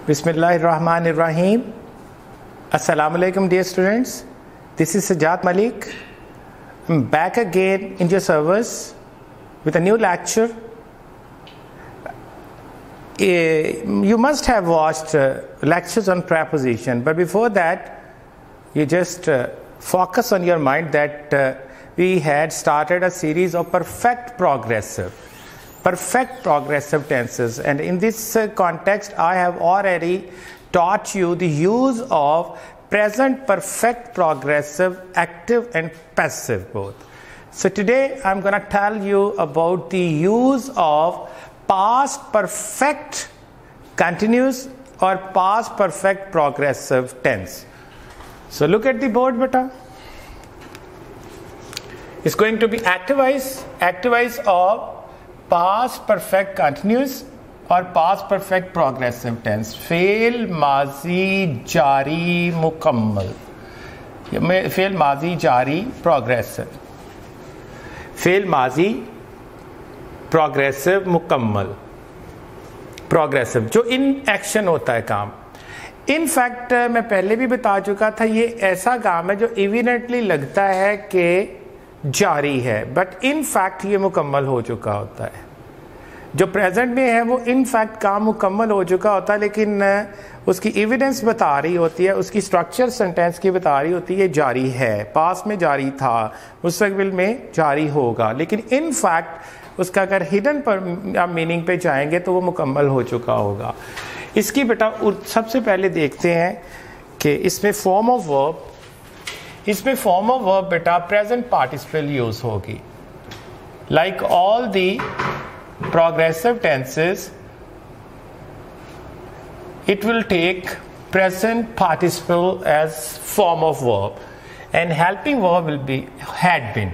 Bismillahirrahmanirrahim. Assalamu alaikum, dear students. This is Sajjad Malik. I'm back again in your service with a new lecture. You must have watched lectures on preposition, but before that, you just focus on your mind that we had started a series of perfect progressive tenses, and in this context I have already taught you the use of present perfect progressive, active and passive both. So today I'm going to tell you about the use of past perfect continuous or past perfect progressive tense. So look at the board, beta. It's going to be active voice of past perfect continuous और past perfect progressive tense. Fail माजी जारी मुकम्मल, fail माजी जारी progressive, fail माजी progressive मुकम्मल, progressive जो in action होता है काम. इन फैक्ट मैं पहले भी बता चुका था, ये ऐसा काम है जो इविडेंटली लगता है कि जारी है, बट इन फैक्ट ये मुकम्मल हो चुका होता है. जो प्रेजेंट में है वो इन फैक्ट काम मुकम्मल हो चुका होता है, लेकिन उसकी एविडेंस बता रही होती है, उसकी स्ट्रक्चर सेंटेंस की बता रही होती है जारी है, पास में जारी था, मुस्तकबिल में जारी होगा, लेकिन इन फैक्ट उसका अगर हिडन पर मीनिंग पे जाएंगे तो वो मुकम्मल हो चुका होगा. इसकी बेटा सबसे पहले देखते हैं कि इसमें फॉर्म ऑफ वर्ब बेटा प्रेजेंट पार्टिसिपल यूज होगी. Like all the progressive tenses, it will take present participle as form of verb, and helping verb will be had been.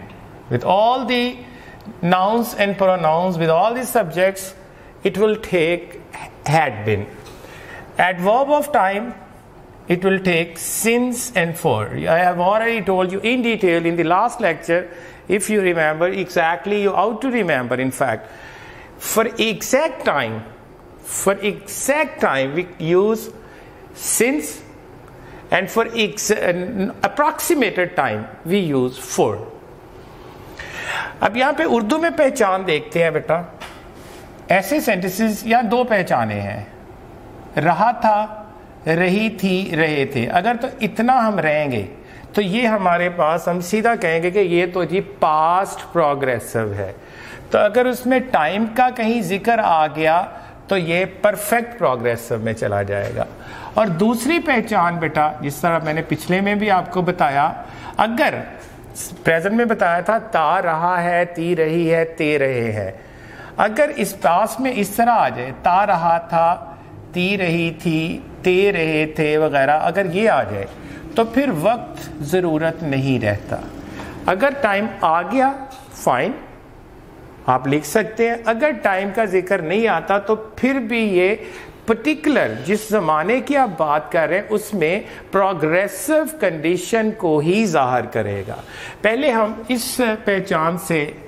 With all the nouns and pronouns, with all the subjects, it will take had been. Adverb of time, it will take since and for. I have already told you in detail in the last lecture, if you remember exactly, you ought to remember in fact. For exact time we use since, and for approximated time we use for. अब यहाँ पे उर्दू में पहचान देखते हैं बेटा. ऐसे sentences या दो पहचाने हैं, रहा था, रही थी, रहे थे. अगर तो इतना हम रहेंगे तो ये हमारे पास, हम सीधा कहेंगे कि ये तो जी पास्ट प्रोग्रेसिव है. तो अगर उसमें टाइम का कहीं जिक्र आ गया तो ये परफेक्ट प्रोग्रेसिव में चला जाएगा. और दूसरी पहचान बेटा, जिस तरह मैंने पिछले में भी आपको बताया, अगर प्रेजेंट में बताया था ता रहा है, ती रही है, ते रहे हैं, अगर इस पास में इस तरह आ जाए ता रहा था, ती रही थी, ते रहे थे वगैरह, अगर ये आ जाए तो फिर वक्त ज़रूरत नहीं रहता. अगर टाइम आ गया फाइन, आप लिख सकते हैं. अगर टाइम का जिक्र नहीं आता तो फिर भी ये पर्टिकुलर जिस ज़माने की आप बात कर रहे हैं उसमें प्रोग्रेसिव कंडीशन को ही ज़ाहिर करेगा. पहले हम इस पहचान से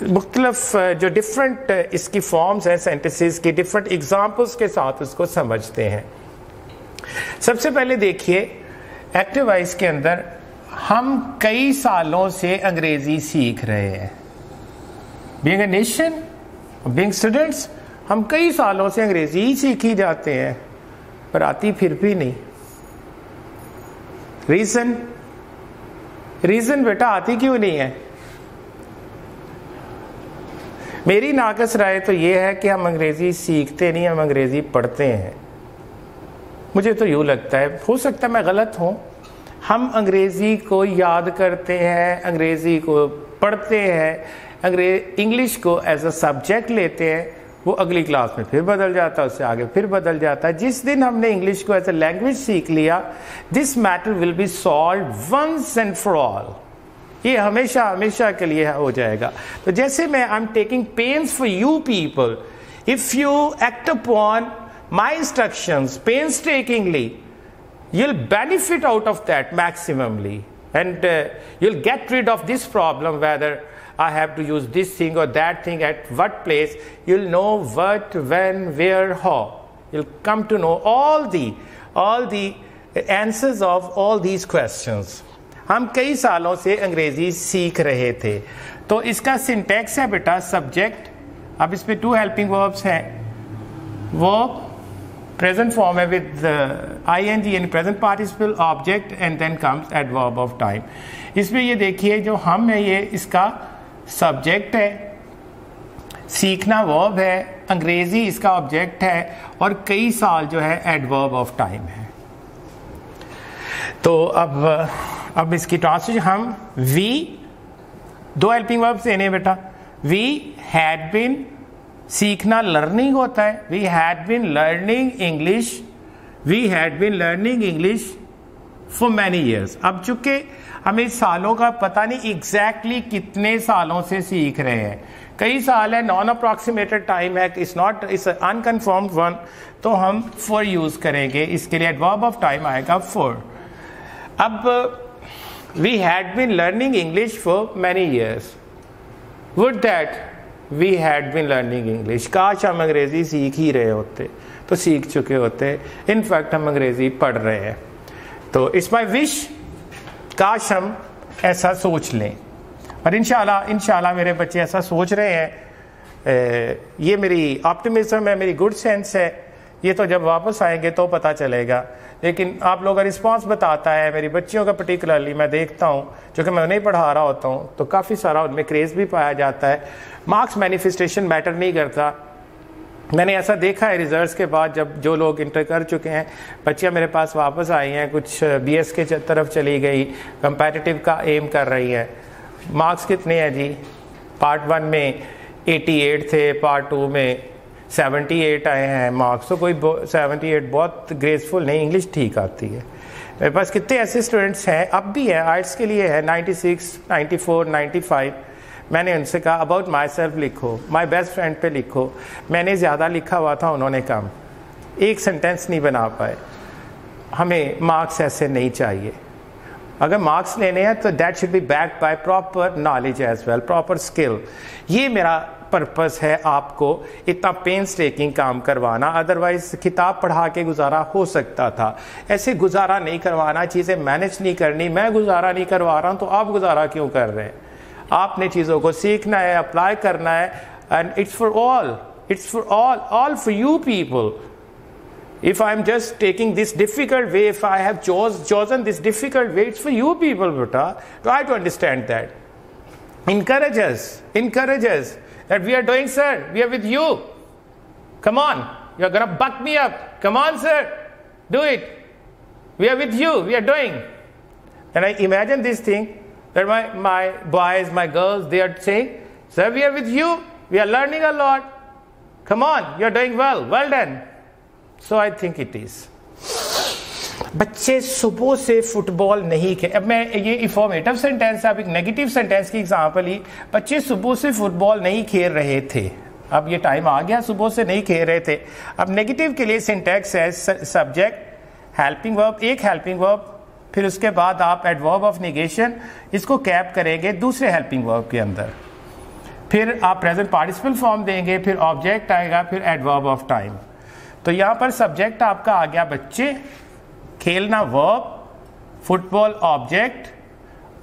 मुख्तलिफ जो डिफरेंट इसकी फॉर्म्स हैं सेंटेंसेस की, डिफरेंट एग्जाम्पल्स के साथ उसको समझते हैं. सबसे पहले देखिए, एक्टिव वॉइस के अंदर हम कई सालों से अंग्रेजी सीख रहे हैं. Being a nation, being students, हम कई सालों से अंग्रेजी ही सीखी जाते हैं, पर आती फिर भी नहीं. रीजन बेटा आती क्यों नहीं है? मेरी नाकस राय तो ये है कि हम अंग्रेजी सीखते नहीं, हम अंग्रेजी पढ़ते हैं. मुझे तो यूँ लगता है, हो सकता है मैं गलत हूँ. हम अंग्रेजी को याद करते हैं, अंग्रेजी को पढ़ते हैं, इंग्लिश को एज अ सब्जेक्ट लेते हैं, वो अगली क्लास में फिर बदल जाता है, उससे आगे फिर बदल जाता है. जिस दिन हमने इंग्लिश को एज अ लैंग्वेज सीख लिया, this matter will be solved once and for all. ये हमेशा हमेशा के लिए हो जाएगा. तो जैसे मैं I am taking pains for you people, if you act upon my instructions painstakingly, you'll benefit out of that maximally, and you'll get rid of this problem, whether I have to use this thing or that thing at what place. You'll know what, when, where, how. you'll come to know all the answers of all these questions. हम कई सालों से अंग्रेजी सीख रहे थे. तो इसका सिंटैक्स है बेटा सब्जेक्ट, अब इस पे 2 हेल्पिंग वर्ब्स हैं, वर्ब प्रेजेंट फॉर्म है विद ing यानी present participle, object and then comes adverb of time. इसमें ये देखिए जो हम है ये इसका सब्जेक्ट है, सीखना वर्ब है, अंग्रेजी इसका ऑब्जेक्ट है और कई साल जो है एडवर्ब ऑफ टाइम है. तो अब इसकी ट्रांसलेशन हम वी 2 हेल्पिंग वर्ब्स देने बेटा. वी हैड बीन, सीखना लर्निंग होता है, we had been learning English, we had been learning English for many years. अब चूंकि हमें सालों का पता नहीं एग्जैक्टली कितने सालों से सीख रहे हैं, कई साल है, नॉन अप्रॉक्सीमेटेड टाइम है, इट्स अनकन्फर्म्ड वन, तो हम फॉर यूज करेंगे. इसके लिए एडवर्ब ऑफ टाइम आएगा फॉर. अब we had been learning English for many years. Would that we had been learning English, काश हम अंग्रेजी सीख ही रहे होते, तो सीख चुके होते. इनफैक्ट हम अंग्रेजी पढ़ रहे हैं. तो इट्स माई विश, काश हम ऐसा सोच लें और इंशाल्लाह मेरे बच्चे ऐसा सोच रहे हैं. ये मेरी ऑप्टिमिज्म है, मेरी गुड सेंस है. ये तो जब वापस आएंगे तो पता चलेगा. लेकिन आप लोगों का रिस्पांस बताता है, मेरी बच्चियों का पर्टिकुलरली मैं देखता हूँ, जो कि मैं उन्हें पढ़ा रहा होता हूँ, तो काफ़ी सारा उनमें क्रेज़ भी पाया जाता है. मार्क्स मैनिफेस्टेशन मैटर नहीं करता. मैंने ऐसा देखा है रिजल्ट्स के बाद, जब जो लोग इंटर कर चुके हैं, बच्चियाँ मेरे पास वापस आई हैं, कुछ BS के तरफ चली गई, कंपेटिटिव का एम कर रही है. मार्क्स कितने हैं जी? पार्ट 1 में 88 थे, पार्ट 2 में 78 आए हैं मार्क्स. तो कोई 78 बहुत ग्रेसफुल नहीं, इंग्लिश ठीक आती है. मेरे पास कितने ऐसे स्टूडेंट्स हैं, अब भी हैं, आर्ट्स के लिए है 96, 94, 95. मैंने उनसे कहा अबाउट माई सेल्फ लिखो, माई बेस्ट फ्रेंड पे लिखो. मैंने ज़्यादा लिखा हुआ था, उन्होंने कम. एक सेंटेंस नहीं बना पाए. हमें मार्क्स ऐसे नहीं चाहिए. अगर मार्क्स लेने हैं तो that should be backed by proper knowledge as well, proper skill. ये मेरा पर्पस है, आपको इतना पेन्स टेकिंग काम करवाना. अदरवाइज किताब पढ़ा के गुजारा हो सकता था, ऐसे गुजारा नहीं करवाना, चीज़ें मैनेज नहीं करनी. मैं गुजारा नहीं करवा रहा हूँ तो आप गुजारा क्यों कर रहे हैं? आपने चीज़ों को सीखना है, अप्लाई करना है. And it's for all, it's for all for you people. If I'm just taking this difficult way, if I have chosen this difficult way, it's for you people, beta. Try to understand that. Encourage us that we are doing, sir. We are with you. Come on, you are gonna buck me up. Come on, sir, do it. We are with you. We are doing. And I imagine this thing that my boys, my girls, they are saying, sir, we are with you. We are learning a lot. Come on, you are doing well. Well done. So I think it is. बच्चे सुबह से football नहीं खेल. अब मैं ये informative sentence, अब एक नेगेटिव सेंटेंस की एग्जांपल ही. बच्चे सुबह से फुटबॉल नहीं खेल रहे थे. अब ये टाइम आ गया, सुबह से नहीं खेल रहे थे. अब नेगेटिव के लिए सिंटैक्स है सब्जेक्ट, हेल्पिंग वर्ब, एक हेल्पिंग वर्ब, फिर उसके बाद आप एडवर्ब ऑफ नेगेशन इसको कैप करेंगे दूसरे हेल्पिंग वर्ब के अंदर. फिर आप प्रेजेंट पार्टिसिपल फॉर्म देंगे, फिर ऑब्जेक्ट आएगा, फिर एडवर्ब ऑफ टाइम. तो यहां पर सब्जेक्ट आपका आ गया बच्चे, खेलना वर्ब, फुटबॉल ऑब्जेक्ट,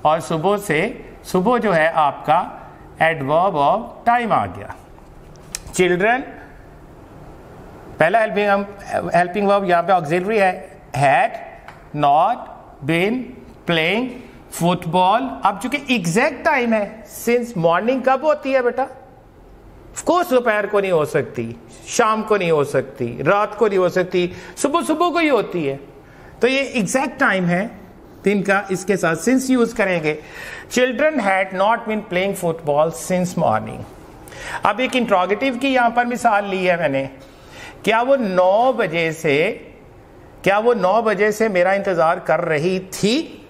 और सुबह जो है आपका एडवर्ब ऑफ टाइम आ गया. चिल्ड्रन पहला हेल्पिंग वर्ब यहां पे ऑक्सिलरी है, had not been playing football. अब चूंकि एग्जैक्ट टाइम है, सिंस मॉर्निंग कब होती है बेटा? ऑफकोर्स दोपहर को नहीं हो सकती, शाम को नहीं हो सकती, रात को नहीं हो सकती, सुबह को ही होती है. तो ये एग्जैक्ट टाइम है दिन का, इसके साथ सिंस यूज करेंगे. Children had not been playing football since morning. अब एक इंट्रोगेटिव की यहां पर मिसाल ली है मैंने. क्या वो 9 बजे से मेरा इंतजार कर रही थी?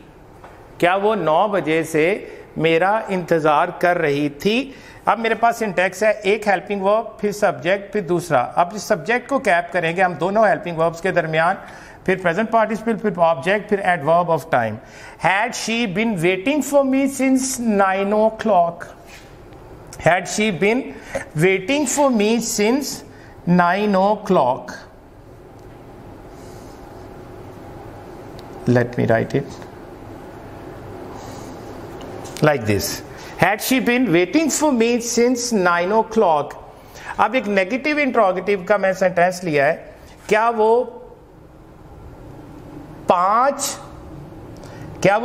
क्या वो 9 बजे से मेरा इंतजार कर रही थी? अब मेरे पास सिंटैक्स है, एक हेल्पिंग वर्ब, फिर सब्जेक्ट, फिर दूसरा. अब इस सब्जेक्ट को कैप करेंगे हम दोनों हेल्पिंग वर्ब्स के दरमियान, फिर प्रेजेंट पार्टिसिपल, फिर ऑब्जेक्ट, फिर adverb of time. Had she been waiting for me since 9 o'clock? Had she been waiting for me since 9 o'clock? let me write it like this. Had she been waiting for me since 9 o'clock? अब एक negative interrogative का मैं sentence लिया है, क्या वो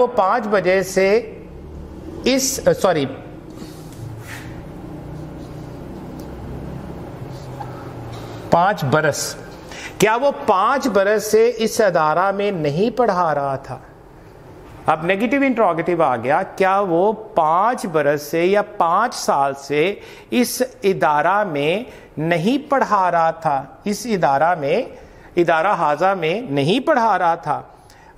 5 बजे से इस 5 बरस, क्या वो 5 बरस से इस अदारा में नहीं पढ़ा रहा था? अब नेगेटिव इंट्रोगेटिव आ गया, क्या वो 5 बरस से या 5 साल से इस इदारा में नहीं पढ़ा रहा था, इस इदारा हाजा में नहीं पढ़ा रहा था।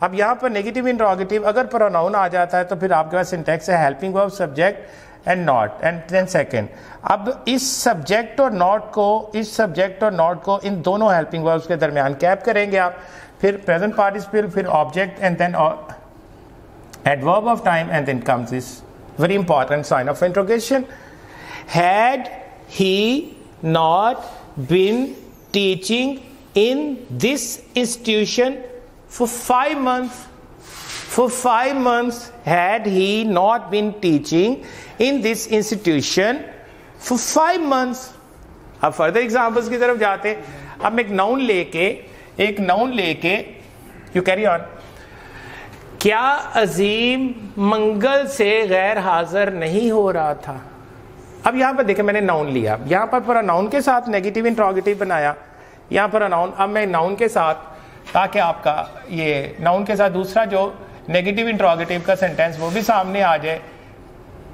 अब यहां पर नेगेटिव इंट्रोगेटिव अगर प्रोनाउन आ जाता है तो फिर आपके पास सिंटैक्स है helping verb, subject and not and then second. अब इस सब्जेक्ट और नॉट को इन दोनों हेल्पिंग वर्ब्स के दरमियान कैप करेंगे आप, फिर प्रेजेंट पार्टिसिपल, फिर object and then adverb of time, and then comes this very important sign of interrogation. Had he not been teaching in this institution for 5 months? For 5 months, had he not been teaching in this institution for 5 months? अब further examples की तरफ जाते हैं। अब मैं एक noun लेके you carry on. क्या अजीम मंगल से गैर हाजिर नहीं हो रहा था? अब यहां पर देखें, मैंने नाउन लिया, यहां पर पूरा नाउन के साथ नेगेटिव इंट्रोगेटिव बनाया, यहां पर नाउन। अब मैं नाउन के साथ, ताकि आपका ये नाउन के साथ दूसरा जो नेगेटिव इंट्रोगेटिव का सेंटेंस वो भी सामने आ जाए।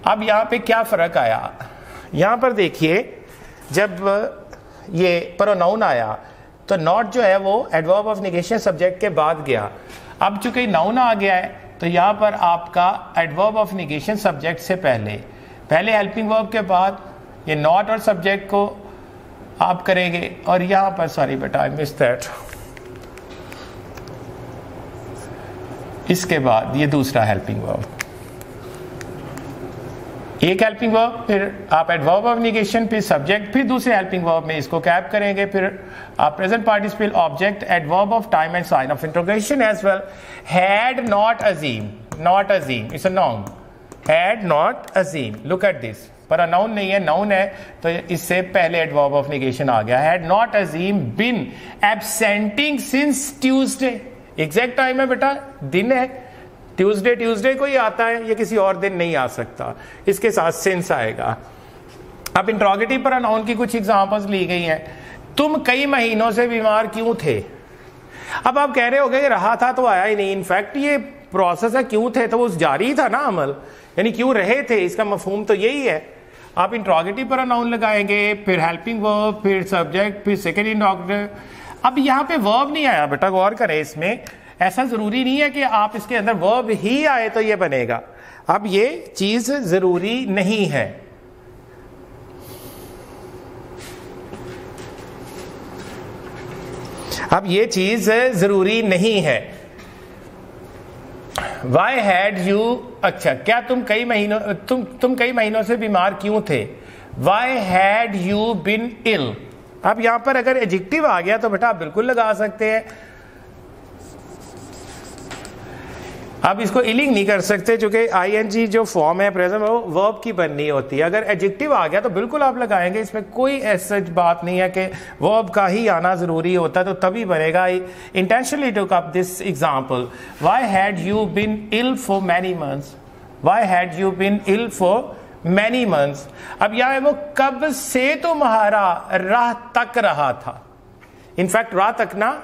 अब यहां पे क्या फर्क आया, यहां पर देखिए, जब ये प्रोनाउन आया तो नॉट जो है वो एडवर्ब ऑफ नेगेशन सब्जेक्ट के बाद गया। अब चूंकि नाउन आ गया है तो यहां पर आपका एडवर्ब ऑफ नेगेशन सब्जेक्ट से पहले हेल्पिंग वर्ब के बाद ये नॉट और सब्जेक्ट को आप करेंगे, और यहां पर सॉरी बेटा आई मिस दैट, इसके बाद ये दूसरा हेल्पिंग वर्ब, एक हेल्पिंग वर्ब, फिर आप एडवर्ब ऑफ नेगेशन, फिर सब्जेक्ट, फिर दूसरे हेल्पिंग वर्ब में इसको कैप करेंगे, फिर आप present participle, object, adverb of time and sign of interrogation as well. Had not Azeem, it's a noun, had not Azeem, look at this, पर नाउन नहीं है, नाउन है तो इससे पहले एडवर्ब ऑफ नेगेशन आ गया। Had not Azeem been absenting since Tuesday, exact time है बेटा, दिन है, ट्यूसडे को ही आता है, ये किसी और दिन नहीं आ सकता, इसके साथ सिंस आएगा। अब इंट्रोगेटिव प्रोनाउन की कुछ एग्जांपल्स ली गई हैं। तुम कई महीनों से बीमार क्यों थे? अब आप कह रहे होगे कि रहा था तो आया ही नहीं, इनफैक्ट ये प्रोसेस है, क्यों थे तो वो जारी था ना अमल, यानी क्यों रहे थे, इसका मफहूम तो यही है। आप इंट्रोगेटिव प्रोनाउन लगाएंगे, फिर हेल्पिंग वर्ब, फिर सब्जेक्ट, फिर सेकेंड इंट्रोगेटिव। अब यहाँ पे वर्ब नहीं आया बेटा, गौर करें, इसमें ऐसा जरूरी नहीं है कि आप इसके अंदर वर्ब ही आए तो ये बनेगा। अब ये चीज जरूरी नहीं है। अब ये चीज जरूरी नहीं है। Why had you, अच्छा, क्या तुम कई महीनों से बीमार क्यों थे? Why had you been ill? अब यहां पर अगर एडजेक्टिव आ गया तो बेटा आप बिल्कुल लगा सकते हैं। अब इसको इलिंग नहीं कर सकते, क्योंकि आईएनजी जो फॉर्म है प्रेजेंट वो वर्ब की बननी होती है। अगर एडजेक्टिव आ गया तो बिल्कुल आप लगाएंगे, इसमें कोई ऐसा बात नहीं है कि वर्ब का ही आना जरूरी होता है तो तभी बनेगा। Intentionally took up this example, why had you been ill for many months, why had you been ill for many months. अब यहां वो कब से तुम्हारा राह तक रहा था, इनफैक्ट राह तक ना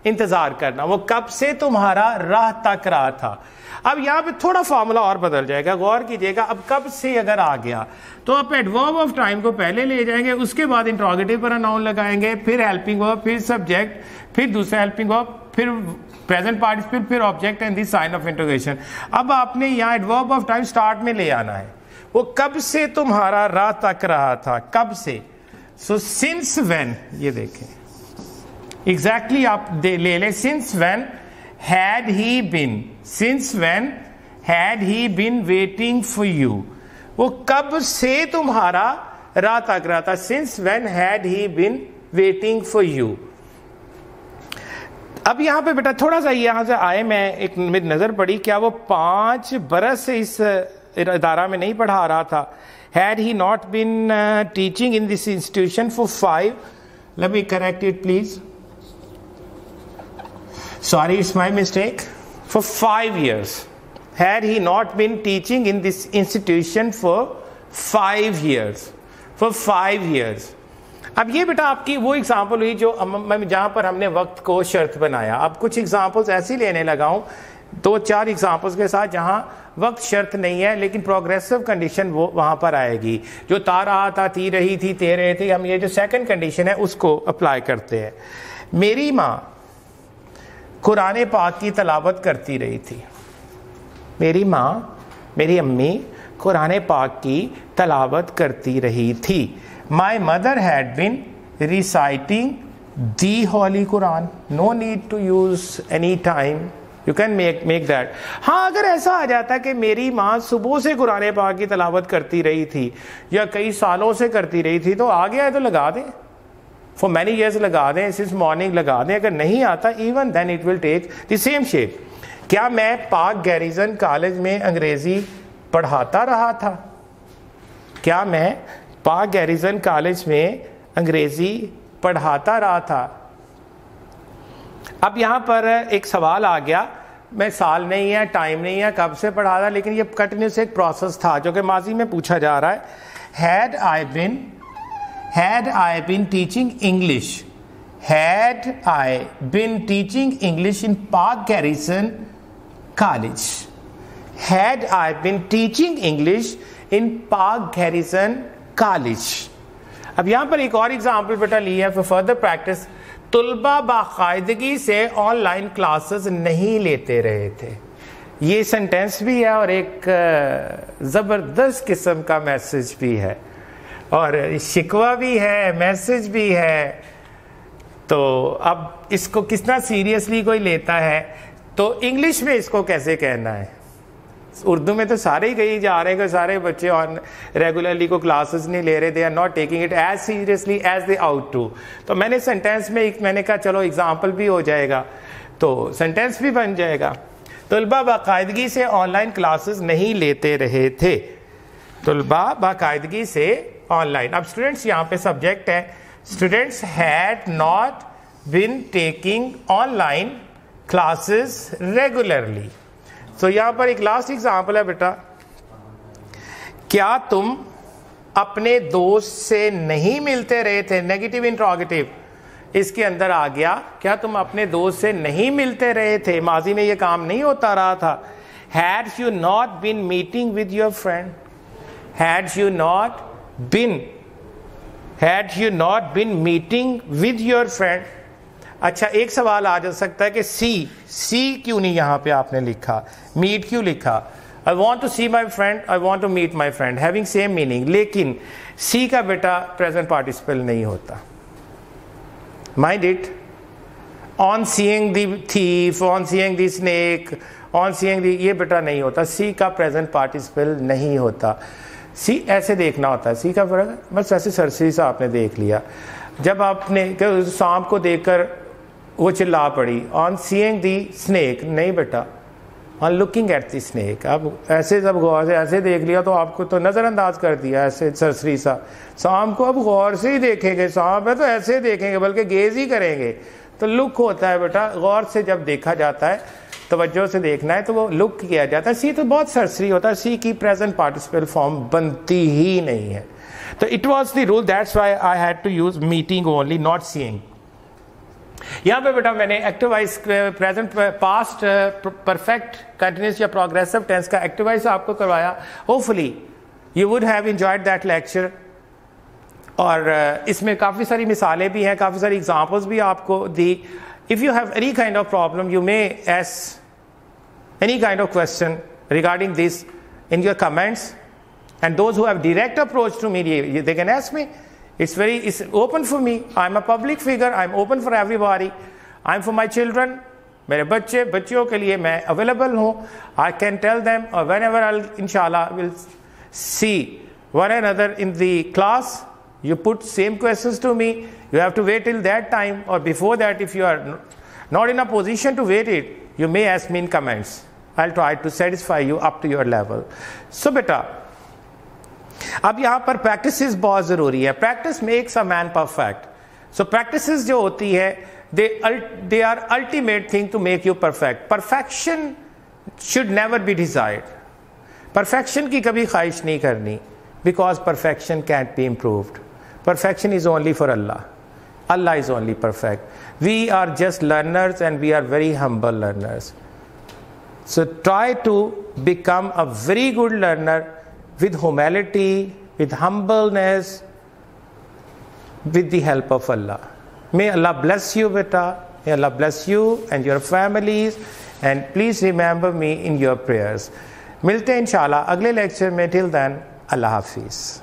इंतजार करना, वो कब से तुम्हारा राह तक रहा था। अब यहां पे थोड़ा फॉर्मूला और बदल जाएगा, गौर कीजिएगा। अब कब से अगर आ गया तो आप एडवर्ब ऑफ टाइम को पहले ले जाएंगे, उसके बाद इंट्रोगेटिव प्रोनाउन लगाएंगे, फिर हेल्पिंग वर्ब, फिर सब्जेक्ट, फिर दूसरा हेल्पिंग वर्ब, फिर प्रेजेंट पार्टिसिपल, फिर object and the sign of interrogation. अब आपने यहाँ एडवर्ब ऑफ टाइम स्टार्ट में ले आना है, वो कब से तुम्हारा राह तक रहा था, कब से। सो सिंस व्हेन, ये देखें एग्जैक्टली आप ले लें, since when had he been, since when had he been waiting for you, वो कब से तुम्हारा राह तक रहा था, since when had he been waiting for you. अब यहाँ पे बेटा थोड़ा सा यहाँ से आए, मैं एक मेरी नजर पड़ी, क्या वो 5 बरस से इस इदारा में नहीं पढ़ा रहा था? Had he not been teaching in this institution for 5, let me correct it please, sorry it's my mistake, for 5 years. Had he not been teaching in this institution for 5 years, for 5 years. अब ये बेटा आपकी वो example हुई जो जहां पर हमने वक्त को शर्त बनाया। अब कुछ एग्जाम्पल्स ऐसी लेने लगा हूं, 2-4 एग्जाम्पल्स के साथ जहां वक्त शर्त नहीं है लेकिन प्रोग्रेसिव कंडीशन वो वहां पर आएगी। जो ता रहा था, ती रही थी, ते रहे थे, हम ये जो सेकंड कंडीशन है उसको अप्लाई करते हैं। मेरी माँ कुरान पाक की तलावत करती रही थी। मेरी माँ, मेरी अम्मी कुरान पाक की तलावत करती रही थी। My mother had been reciting the Holy Quran. No need to use any time. You can make that. हाँ, अगर ऐसा आ जाता कि मेरी माँ सुबह से कुरान पाक की तलावत करती रही थी या कई सालों से करती रही थी, तो आ गया है तो लगा दें, for many years लगा दें, since morning लगा दें। अगर नहीं आता, even then it will take the same shape. क्या मैं पाक गैरिजन कॉलेज में अंग्रेजी पढ़ाता रहा था? क्या मैं पाक गैरिजन कॉलेज में अंग्रेजी पढ़ाता रहा था? अब यहां पर एक सवाल आ गया, मैं साल नहीं है, टाइम नहीं है, कब से पढ़ा रहा, लेकिन ये कंटिन्यूस एक प्रोसेस था जो कि माजी में पूछा जा रहा है। Had I been teaching English, had I been teaching English in Pak garrison college, had I been teaching English in Pak garrison college. अब यहां पर एक और एग्जाम्पल बेटा ली है फॉर फर्दर प्रैक्टिस। तुलबा बाकायदगी से ऑनलाइन क्लासेस नहीं लेते रहे थे। ये सेंटेंस भी है और एक जबरदस्त किस्म का मैसेज भी है, और शिकवा भी है, मैसेज भी है। तो अब इसको कितना सीरियसली कोई लेता है, तो इंग्लिश में इसको कैसे कहना है? उर्दू में तो सारे ही कही जा रहे हैं कि सारे बच्चे ऑन रेगुलरली को क्लासेस नहीं ले रहे, they are not taking it as seriously as they ought to. तो मैंने सेंटेंस में मैंने कहा चलो एग्जाम्पल भी हो जाएगा, तो सेंटेंस भी बन जाएगा। तुलबा बाकायदगी से ऑनलाइन क्लासेस नहीं लेते रहे थे। तुलबा बाकायदगी से ऑनलाइन, अब स्टूडेंट्स यहाँ पे सब्जेक्ट है, students had not been taking online classes regularly. तो यहां पर एक लास्ट एग्जाम्पल है बेटा, क्या तुम अपने दोस्त से नहीं मिलते रहे थे? नेगेटिव इंट्रोगेटिव इसके अंदर आ गया, क्या तुम अपने दोस्त से नहीं मिलते रहे थे? माजी में ये काम नहीं होता रहा था। Had you not been meeting with your friend, had you not been meeting with your friend. अच्छा, एक सवाल आ जा सकता है कि सी क्यों नहीं यहां पे आपने लिखा, मीट क्यों लिखा? I want to see my friend, I want to meet my friend, having same meaning, लेकिन सी का बेटा प्रेजेंट पार्टिसिपल नहीं होता। Mind it, on seeing the thief, on seeing the snake, on seeing the, ये बेटा नहीं होता। सी का प्रेजेंट पार्टिसिपल नहीं होता। सी ऐसे देखना होता है, सी का फर्क बस ऐसे सरसरी सा आपने देख लिया। जब आपने सांप को देखकर वो चिल्ला पड़ी, ऑन सीइंग द स्नेक, नहीं बेटा, on looking at the snake. अब ऐसे जब गौर से ऐसे देख लिया तो आपको तो नज़रअंदाज कर दिया ऐसे सरसरी सा। सांप को अब गौर से ही देखेंगे, सांप है तो ऐसे देखेंगे, बल्कि गेज ही करेंगे। तो लुक होता है बेटा, गौर से जब देखा जाता है, तवज्जो से देखना है तो वो लुक किया जाता है। सी तो बहुत सरसरी होता है, सी की प्रेजेंट पार्टिसिपल फॉर्म बनती ही नहीं है। तो it was the rule, that's why I had to use meeting only, not seeing. यहां पे बेटा मैंने active voice, present, past, perfect, continuous या प्रोग्रेसिव टेंस का एक्टिव वॉइस आपको करवाया। Hopefully you would have enjoyed that lecture. और इसमें काफी सारी मिसालें भी हैं, काफी सारी एग्जांपल्स भी आपको दी। If you have any kind of problem, you may ask any kind of question regarding this in your comments, and those who have direct approach to me, they can ask me. It's open for me. I'm a public figure, I'm open for everybody. I'm for my children, मेरे बच्चों के लिए मैं available हूँ. I can tell them, or whenever I'll inshallah will see one another in the class, you put same questions to me, you have to wait till that time, or before that if you are Not in a position to wait it. You may ask me in comments. I'll try to satisfy you up to your level. So बेटा, अब यहाँ पर practice बहुत जरूरी है. Practice makes a man perfect. So practice जो होती है, they are ultimate thing to make you perfect. Perfection should never be desired. Perfection की कभी ख्वाहिश नहीं करनी, because perfection can't be improved. Perfection is only for Allah. Allah is only perfect. We are just learners, and we are very humble learners. So try to become a very good learner with humility, with humbleness, with the help of Allah. May Allah bless you, beta. May Allah bless you and your families, and please remember me in your prayers. मिलते हैं इंशाल्लाह अगले lecture में. Till then, Allah Hafiz.